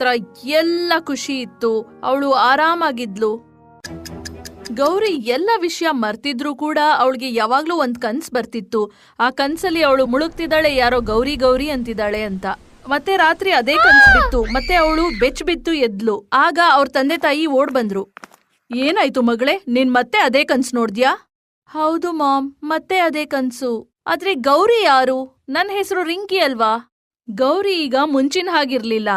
ಹತ್ರ ಎಲ್ಲ ಖುಷಿ ಇತ್ತು. ಅವಳು ಆರಾಮಾಗಿದ್ಲು. ಗೌರಿ ಎಲ್ಲ ವಿಷಯ ಮರ್ತಿದ್ರು ಕೂಡ ಅವಳಿಗೆ ಯಾವಾಗ್ಲೂ ಒಂದ್ ಕನ್ಸ್ ಬರ್ತಿತ್ತು. ಆ ಕನ್ಸಲ್ಲಿ ಅವಳು ಮುಳುಗ್ತಿದ್ದಾಳೆ, ಯಾರೋ ಗೌರಿ ಗೌರಿ ಅಂತಿದ್ದಾಳೆ ಅಂತ. ಮತ್ತೆ ರಾತ್ರಿ ಅದೇ ಕನ್ಸ್ ಬಿತ್ತು. ಮತ್ತೆ ಅವಳು ಬೆಚ್ಚ ಬಿತ್ತು ಎದ್ಲು. ಆಗ ಅವ್ರ ತಂದೆ ತಾಯಿ ಓಡ್ ಬಂದ್ರು. ಏನಾಯ್ತು ಮಗಳೇ, ನೀನ್ ಮತ್ತೆ ಅದೇ ಕನ್ಸ್ ನೋಡ್ದ್ಯಾ? ಹೌದು ಮಾಮ್, ಮತ್ತೆ ಅದೇ ಕನ್ಸು. ಆದ್ರೆ ಗೌರಿ ಯಾರು? ನನ್ ಹೆಸರು ರಿಂಕಿ ಅಲ್ವಾ? ಗೌರಿ ಈಗ ಮುಂಚಿನ ಹಾಗಿರ್ಲಿಲ್ಲ.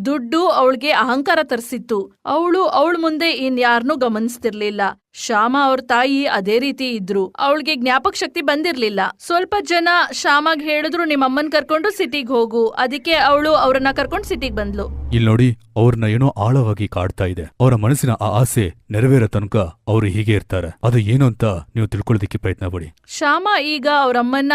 ದುಡ್ಡು ಅವಳಿಗೆ ಅಹಂಕಾರ ತರಿಸಿತ್ತು. ಅವಳ ಮುಂದೆ ಇನ್ಯಾರನ್ನೂ ಗಮನಿಸ್ತಿರ್ಲಿಲ್ಲ. ಶ್ಯಾಮ ಅವ್ರ ತಾಯಿ ಅದೇ ರೀತಿ ಇದ್ರು. ಅವಳಿಗೆ ಜ್ಞಾಪಕ ಶಕ್ತಿ ಬಂದಿರ್ಲಿಲ್ಲ. ಸ್ವಲ್ಪ ಜನ ಶ್ಯಾಮಾಗ್ ಹೇಳಿದ್ರು, ನಿಮ್ಮಮ್ಮನ್ ಕರ್ಕೊಂಡು ಸಿಟಿಗ್ ಹೋಗು. ಅದಕ್ಕೆ ಅವಳು ಅವ್ರನ್ನ ಕರ್ಕೊಂಡು ಸಿಟಿಗ್ ಬಂದ್ಲು. ಇಲ್ಲಿ ನೋಡಿ, ಅವ್ರನ್ನ ಏನೋ ಆಳವಾಗಿ ಕಾಡ್ತಾ ಇದೆ. ಅವರ ಮನಸ್ಸಿನ ಆ ಆಸೆ ನೆರವೇರೋ ತನಕ ಅವ್ರು ಹೀಗೆ ಇರ್ತಾರೆ. ಅದು ಏನು ಅಂತ ನೀವು ತಿಳ್ಕೊಳ್ಳೋದಿಕ್ಕೆ ಪ್ರಯತ್ನ ಪಡಿ. ಶ್ಯಾಮ ಈಗ ಅವ್ರಮ್ಮನ್ನ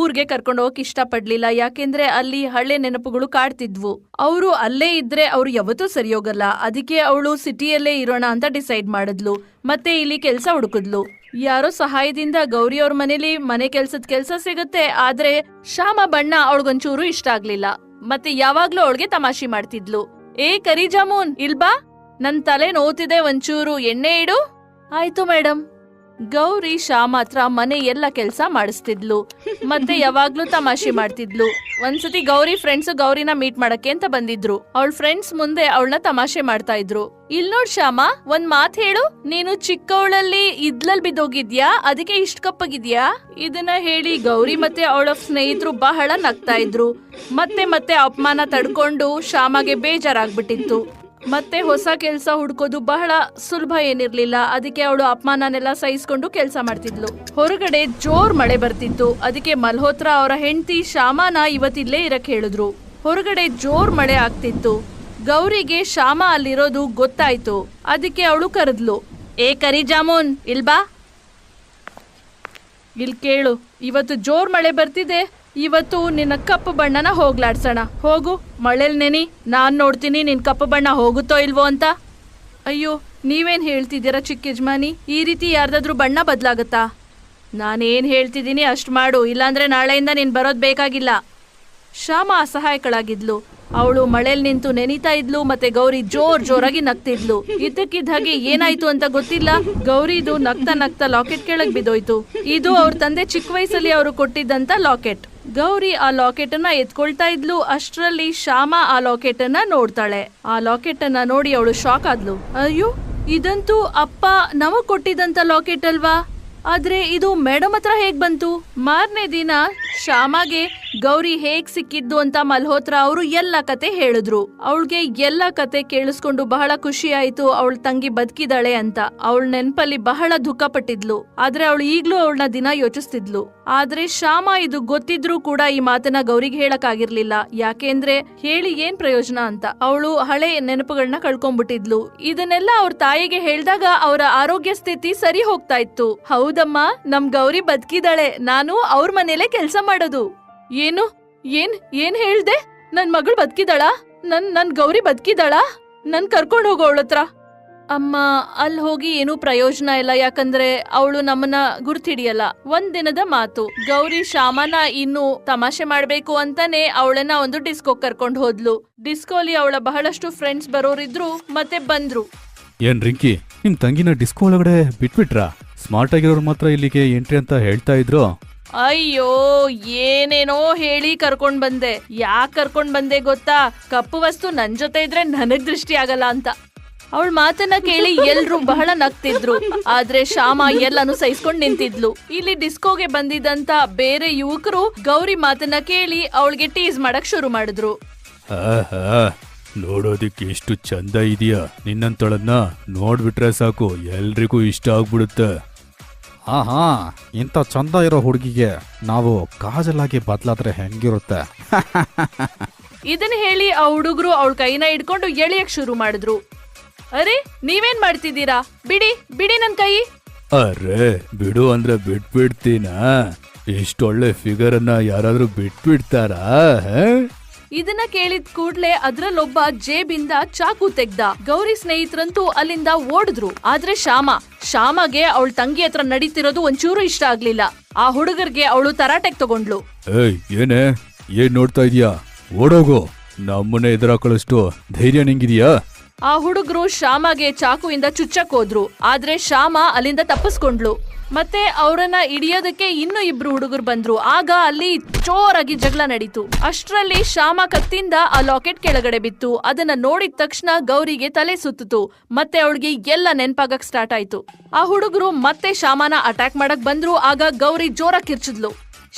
ಊರ್ಗೆ ಕರ್ಕೊಂಡು ಹೋಗಕ್ ಇಷ್ಟ ಪಡ್ಲಿಲ್ಲ. ಯಾಕೆಂದ್ರೆ ಅಲ್ಲಿ ಹಳೆ ನೆನಪುಗಳು ಕಾಡ್ತಿದ್ವು. ಅವರು ಅಲ್ಲೇ ಇದ್ರೆ ಅವ್ರು ಯಾವತ್ತೂ ಸರಿ ಹೋಗಲ್ಲ. ಅದಕ್ಕೆ ಅವಳು ಸಿಟಿಯಲ್ಲೇ ಇರೋಣ ಅಂತ ಡಿಸೈಡ್ ಮಾಡಿದ್ಲು. ಮತ್ತೆ ಇಲ್ಲಿ ಕೆಲ್ಸ ಹುಡುಕಿದ್ಲು. ಯಾರೋ ಸಹಾಯದಿಂದ ಗೌರಿ ಅವ್ರ ಮನೇಲಿ ಮನೆ ಕೆಲ್ಸ ಸಿಗುತ್ತೆ. ಆದ್ರೆ ಶ್ಯಾಮ ಬಣ್ಣ ಅವಳಿಗೊಂಚೂರು ಇಷ್ಟ ಆಗ್ಲಿಲ್ಲ. ಮತ್ತೆ ಯಾವಾಗ್ಲೂ ಅವಳಿಗೆ ತಮಾಷೆ ಮಾಡ್ತಿದ್ಲು. ಏ ಕರಿ ಜಾಮೂನ್, ಇಲ್ಬಾ, ನನ್ ತಲೆ ನೋವ್ತಿದೆ, ಒಂಚೂರು ಎಣ್ಣೆ ಇಡು. ಆಯ್ತು ಮೇಡಮ್. ಗೌರಿ ಶ್ಯಾಮ ಹತ್ರ ಮನೆ ಎಲ್ಲ ಕೆಲ್ಸ ಮಾಡಿಸ್ತಿದ್ಲು. ಮತ್ತೆ ಯಾವಾಗ್ಲೂ ತಮಾಷೆ ಮಾಡ್ತಿದ್ಲು. ಒಂದ್ಸತಿ ಗೌರಿ ಫ್ರೆಂಡ್ಸ್ ಗೌರಿನ ಮೀಟ್ ಮಾಡಕ್ಕೆ ಅಂತ ಬಂದಿದ್ರು. ಅವಳ ಫ್ರೆಂಡ್ಸ್ ಮುಂದೆ ಅವಳನ್ನ ತಮಾಷೆ ಮಾಡ್ತಾ ಇದ್ರು. ಇಲ್ ನೋಡ್ ಶ್ಯಾಮ, ಒಂದ್ ಮಾತ್ ಹೇಳು, ನೀನು ಚಿಕ್ಕವಳಲ್ಲಿ ಇದ್ಲಲ್ ಬಿದ್ದೋಗಿದ್ಯಾ, ಅದಕ್ಕೆ ಇಷ್ಟ ಕಪ್ಪಗಿದ್ಯಾ? ಇದನ್ನ ಹೇಳಿ ಗೌರಿ ಮತ್ತೆ ಅವಳ ಸ್ನೇಹಿತರು ಬಹಳ ನಗ್ತಾ ಇದ್ರು. ಮತ್ತೆ ಅಪಮಾನ ತಡ್ಕೊಂಡು ಶ್ಯಾಮಗೆ ಬೇಜಾರಾಗ್ಬಿಟ್ಟಿತ್ತು. ಮತ್ತೆ ಹೊಸ ಕೆಲ್ಸ ಹುಡ್ಕೋದು ಬಹಳ ಸುಲಭ ಏನಿರ್ಲಿಲ್ಲ. ಅದಕ್ಕೆ ಅವಳು ಅಪಮಾನನೆಲ್ಲ ಸಹಿಸ್ಕೊಂಡು ಕೆಲ್ಸ ಮಾಡ್ತಿದ್ಲು. ಹೊರಗಡೆ ಜೋರ್ ಮಳೆ ಬರ್ತಿತ್ತು. ಅದಕ್ಕೆ ಮಲ್ಹೋತ್ರ ಅವರ ಹೆಂಡತಿ ಶ್ಯಾಮನ ಇವತ್ತಿಲ್ಲೇ ಇರಕ್ ಹೇಳಿದ್ರು. ಹೊರಗಡೆ ಜೋರ್ ಮಳೆ ಆಗ್ತಿತ್ತು. ಗೌರಿಗೆ ಶ್ಯಾಮ ಅಲ್ಲಿರೋದು ಗೊತ್ತಾಯ್ತು. ಅದಕ್ಕೆ ಅವಳು ಕರೆದ್ಲು. ಏ ಕರಿ ಜಾಮೂನ್, ಇಲ್ಬಾ, ಇಲ್ ಕೇಳು, ಇವತ್ತು ಜೋರ್ ಮಳೆ ಬರ್ತಿದೆ. ಇವತ್ತು ನಿನ್ನ ಕಪ್ಪು ಬಣ್ಣನ ಹೋಗ್ಲಾಡ್ಸೋಣ. ಹೋಗು, ಮಳೆಲ್ ನೆನಿ, ನಾನ್ ನೋಡ್ತೀನಿ ನಿನ್ ಕಪ್ಪು ಬಣ್ಣ ಹೋಗುತ್ತೋ ಇಲ್ವೋ ಅಂತ. ಅಯ್ಯೋ, ನೀವೇನ್ ಹೇಳ್ತಿದ್ದೀರಾ ಚಿಕ್ಕ ಯಜಮಾನಿ? ಈ ರೀತಿ ಯಾರ್ದಾದ್ರೂ ಬಣ್ಣ ಬದ್ಲಾಗತ್ತಾ? ನಾನೇನ್ ಹೇಳ್ತಿದ್ದೀನಿ ಅಷ್ಟ್ ಮಾಡು, ಇಲ್ಲಾಂದ್ರೆ ನಾಳೆಯಿಂದ ನೀನ್ ಬರೋದ್ ಬೇಕಾಗಿಲ್ಲ. ಶ್ಯಾಮ ಅಸಹಾಯಕಳಾಗಿದ್ಲು. ಅವಳು ಮಳೆಲ್ ನಿಂತು ನೆನೀತಾ ಇದ್ಲು. ಮತ್ತೆ ಗೌರಿ ಜೋರಾಗಿ ನಗ್ತಿದ್ಲು. ಇದ್ದಕ್ಕಿದ್ದ ಹಾಗೆ ಏನಾಯ್ತು ಅಂತ ಗೊತ್ತಿಲ್ಲ, ಗೌರಿದು ನಗ್ತಾ ಲಾಕೆಟ್ ಕೆಳಗ್ ಬಿದ್ದೋಯ್ತು. ಇದು ಅವ್ರ ತಂದೆ ಚಿಕ್ಕ ವಯಸ್ಸಲ್ಲಿ ಅವರು ಕೊಟ್ಟಿದ್ದಂತ ಲಾಕೆಟ್. ಗೌರಿ ಆ ಲಾಕೆಟ್ ಅನ್ನ ಎತ್ಕೊಳ್ತಾ ಇದ್ಲು. ಅಷ್ಟ್ರಲ್ಲಿ ಶ್ಯಾಮ ಆ ಲಾಕೆಟ್ ಅನ್ನ ನೋಡ್ತಾಳೆ. ಆ ಲಾಕೆಟ್ ಅನ್ನ ನೋಡಿ ಅವಳು ಶಾಕ್ ಆದ್ಲು. ಅಯ್ಯೋ, ಇದಂತೂ ಅಪ್ಪ ನಮಗ್ ಕೊಟ್ಟಿದ್ದಂತ ಲಾಕೆಟ್ ಅಲ್ವಾ? ಆದ್ರೆ ಇದು ಮೇಡಮ್ ಹತ್ರ ಹೇಗ್ ಬಂತು? ಮಾರನೇ ದಿನ ಶ್ಯಾಮಗೆ ಗೌರಿ ಹೇಗ್ ಸಿಕ್ಕಿದ್ದು ಅಂತ ಮಲ್ಹೋತ್ರ ಅವರು ಎಲ್ಲ ಕತೆ ಹೇಳಿದ್ರು. ಅವಳಿಗೆ ಎಲ್ಲ ಕತೆ ಕೇಳಿಸ್ಕೊಂಡು ಬಹಳ ಖುಷಿ ಆಯ್ತು. ಅವಳ ತಂಗಿ ಬದುಕಿದಾಳೆ ಅಂತ. ಅವಳ ನೆನ್ಪಲ್ಲಿ ಬಹಳ ದುಃಖ ಪಟ್ಟಿದ್ಲು. ಆದ್ರೆ ಅವಳು ಈಗ್ಲೂ ಅವಳನ್ನ ದಿನ ಯೋಚಿಸ್ತಿದ್ಲು. ಆದ್ರೆ ಶ್ಯಾಮ ಇದು ಗೊತ್ತಿದ್ರೂ ಕೂಡ ಈ ಮಾತನ್ನ ಗೌರಿಗೆ ಹೇಳಕ್ ಆಗಿರ್ಲಿಲ್ಲ. ಯಾಕೆಂದ್ರೆ ಹೇಳಿ ಏನ್ ಪ್ರಯೋಜನ ಅಂತ. ಅವಳು ಹಳೆ ನೆನಪುಗಳನ್ನ ಕಳ್ಕೊಂಡ್ಬಿಟ್ಟಿದ್ಲು. ಇದನ್ನೆಲ್ಲ ಅವ್ರ ತಾಯಿಗೆ ಹೇಳ್ದಾಗ ಅವರ ಆರೋಗ್ಯ ಸ್ಥಿತಿ ಸರಿ ಹೋಗ್ತಾ ಇತ್ತು. ಹೌದಮ್ಮ, ನಮ್ ಗೌರಿ ಬದುಕಿದಾಳೆ. ನಾನು ಅವ್ರ ಮನೇಲೆ ಕೆಲ್ಸ ಮಾಡೋದು. ಏನು ಏನ್ ಹೇಳ್ದೆ? ನನ್ ಮಗಳು ಬದುಕಿದಾಳ? ನನ್ ಗೌರಿ ಬದುಕಿದಾಳ? ನನ್ ಕರ್ಕೊಂಡ್ ಹೋಗೋ ಅವಳತ್ರ. ಅಮ್ಮ, ಅಲ್ಲಿ ಹೋಗಿ ಏನೂ ಪ್ರಯೋಜನ ಇಲ್ಲ. ಯಾಕಂದ್ರೆ ಅವಳು ನಮ್ಮನ್ನ ಗುರ್ತಿಡಿಯಲ್ಲ. ಒಂದ್ ದಿನದ ಮಾತು. ಗೌರಿ ಶ್ಯಾಮನ ಇನ್ನು ತಮಾಷೆ ಮಾಡ್ಬೇಕು ಅಂತಾನೆ ಅವಳನ್ನ ಒಂದು ಡಿಸ್ಕೋ ಕರ್ಕೊಂಡ್ ಹೋದ್ಲು. ಡಿಸ್ಕೋಲಿ ಅವಳ ಬಹಳಷ್ಟು ಫ್ರೆಂಡ್ಸ್ ಬರೋರಿದ್ರು. ಮತ್ತೆ ಬಂದ್ರು. ಏನ್ ರಿಂಕಿ, ನಿಮ್ ತಂಗಿನ ಡಿಸ್ಕೋ ಒಳಗಡೆ ಬಿಟ್ಬಿಟ್ರಾ? ಸ್ಮಾರ್ಟ್ ಆಗಿರೋರು ಮಾತ್ರ ಇಲ್ಲಿಗೆ ಎಂಟ್ರಿ ಅಂತ ಹೇಳ್ತಾ ಇದ್ರು. ಅಯ್ಯೋ, ಏನೇನೋ ಹೇಳಿ ಕರ್ಕೊಂಡ್ ಬಂದೆ. ಯಾಕೆ ಕರ್ಕೊಂಡ್ ಬಂದೆ ಗೊತ್ತಾ? ಕಪ್ಪು ವಸ್ತು ನನ್ ಜೊತೆ ಇದ್ರೆ ನನಗ್ ದೃಷ್ಟಿ ಆಗಲ್ಲ ಅಂತ. ಅವಳ ಮಾತನ್ನ ಕೇಳಿ ಎಲ್ರು ಬಹಳ ನಗ್ತಿದ್ರು. ಆದ್ರೆ ಶ್ಯಾಮ ಎಲ್ಲಾನು ಸಹಿಸ್ಕೊಂಡ್ ನಿಂತಿದ್ಲು. ಇಲ್ಲಿ ಡಿಸ್ಕೋಗೆ ಬಂದಿದ್ದಂತ ಬೇರೆ ಯುವಕರು ಗೌರಿ ಮಾತನ್ನ ಕೇಳಿ ಅವಳಿಗೆ ಟೀಸ್ ಮಾಡಕ್ ಶುರು ಮಾಡಿದ್ರು. ನೋಡೋದಿಕ್ಕೆ ಎಷ್ಟು ಚಂದ ಇದೆಯಾ, ನಿನ್ನಂತೊಳನ್ನ ನೋಡ್ಬಿಟ್ರೆ ಸಾಕು ಎಲ್ರಿಗೂ ಇಷ್ಟ ಆಗ್ಬಿಡುತ್ತೆ. ಹಾ, ಇಂಥ ಚಂದ ಇರೋ ಹುಡುಗಿಗೆ ನಾವು ಕಾಜಲಾಗಿ ಬದಲಾದ್ರೆ ಹೆಂಗಿರುತ್ತೆ? ಇದನ್ನ ಹೇಳಿ ಆ ಹುಡುಗರು ಅವಳ ಕೈನ ಹಿಡ್ಕೊಂಡು ಎಳಿಯಕ್ ಶುರು ಮಾಡಿದ್ರು. ಅರೆ, ನೀವೇನ್ ಮಾಡ್ತಿದ್ದೀರಾ? ಬಿಡಿ ನನ್ ಕೈ. ಅರೆ, ಬಿಡು ಅಂದ್ರೆ ಬಿಟ್ಬಿಡ್ತೀನ? ಇಷ್ಟೊಳ್ಳೆ ಫಿಗರ್ ಅನ್ನ ಯಾರಾದ್ರೂ ಬಿಟ್ಬಿಡ್ತಾರಾ? ಇದನ್ನ ಕೇಳಿದ ಕೂಡ್ಲೆ ಅದ್ರಲ್ಲೊಬ್ಬ ಜೇಬಿಂದ ಚಾಕು ತೆಗ್ದ. ಗೌರಿ ಸ್ನೇಹಿತರಂತೂ ಅಲ್ಲಿಂದ ಓಡಿದ್ರು. ಆದ್ರೆ ಶ್ಯಾಮಗೆ ಅವಳ ತಂಗಿ ಹತ್ರ ನಡೀತಿರೋದು ಒಂಚೂರು ಇಷ್ಟ ಆಗ್ಲಿಲ್ಲ. ಆ ಹುಡುಗರ್ಗೆ ಅವಳು ತರಾಟೆಗ್ ತಗೊಂಡ್ಲು. ಏನ್ ನೋಡ್ತಾ ಇದೀಯಾ? ಓಡೋಗು. ನಮ್ಮನ್ನೇ ಎದುರಾಕೊಳ್ಳಷ್ಟು ಧೈರ್ಯ ನಿಂಗಿದೆಯಾ? ಆ ಹುಡುಗರು ಶ್ಯಾಮಗೆ ಚಾಕುವಿಂದ ಚುಚ್ಚಕ್ ಹೋದ್ರು, ಆದ್ರೆ ಶ್ಯಾಮ ಅಲ್ಲಿಂದ ತಪ್ಪಿಸ್ಕೊಂಡ್ಲು. ಮತ್ತೆ ಅವರನ್ನ ಹಿಡಿಯೋದಕ್ಕೆ ಇನ್ನೂ ಇಬ್ರು ಹುಡುಗರು ಬಂದ್ರು. ಆಗ ಅಲ್ಲಿ ಜೋರಾಗಿ ಜಗಳ ನಡೀತು. ಅಷ್ಟ್ರಲ್ಲಿ ಶ್ಯಾಮ ಕತ್ತಿಂದ ಆ ಲಾಕೆಟ್ ಕೆಳಗಡೆ ಬಿತ್ತು. ಅದನ್ನ ನೋಡಿದ ತಕ್ಷಣ ಗೌರಿಗೆ ತಲೆ ಸುತ್ತಿತು. ಮತ್ತೆ ಅವಳಿಗೆ ಎಲ್ಲ ನೆನ್ಪಾಗಕ್ ಸ್ಟಾರ್ಟ್ ಆಯ್ತು. ಆ ಹುಡುಗರು ಮತ್ತೆ ಶ್ಯಾಮನ ಅಟ್ಯಾಕ್ ಮಾಡಕ್ ಬಂದ್ರು. ಆಗ ಗೌರಿ ಜೋರಾಗಿ ಕಿರ್ಚಿದ್ಲು,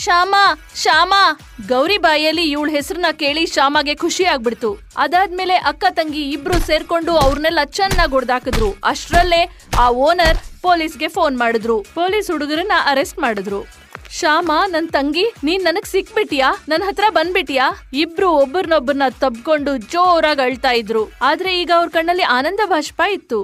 ಶ್ಯಾಮ ಶ್ಯಾಮ. ಗೌರಿ ಬಾಯಲ್ಲಿ ಇವಳ ಹೆಸರನ್ನ ಕೇಳಿ ಶ್ಯಾಮಗೆ ಖುಷಿ ಆಗ್ಬಿಡ್ತು. ಅದಾದ್ಮೇಲೆ ಅಕ್ಕ ತಂಗಿ ಇಬ್ರು ಸೇರ್ಕೊಂಡು ಅವ್ರನ್ನೆಲ್ಲ ಚೆನ್ನಾಗಿ ಹೊಡೆದಾಕಿದ್ರು. ಅಷ್ಟ್ರಲ್ಲೇ ಆ ಓನರ್ ಪೊಲೀಸ್ಗೆ ಫೋನ್ ಮಾಡಿದ್ರು. ಪೊಲೀಸ್ ಹುಡುಗರನ್ನ ಅರೆಸ್ಟ್ ಮಾಡಿದ್ರು. ಶ್ಯಾಮ, ನನ್ ತಂಗಿ, ನೀನ್ ನನಗ್ ಸಿಕ್ಬಿಟ್ಟಿಯಾ? ನನ್ ಹತ್ರ ಬಂದ್ಬಿಟ್ಟಿಯಾ? ಇಬ್ರು ಒಬ್ಬರನ್ನೊಬ್ಬರನ್ನ ತಬ್ಕೊಂಡು ಜೋರಾಗಿ ಅಳ್ತಾ ಇದ್ರು. ಆದ್ರೆ ಈಗ ಅವ್ರ ಕಣ್ಣಲ್ಲಿ ಆನಂದ ಬಾಷ್ಪ ಇತ್ತು.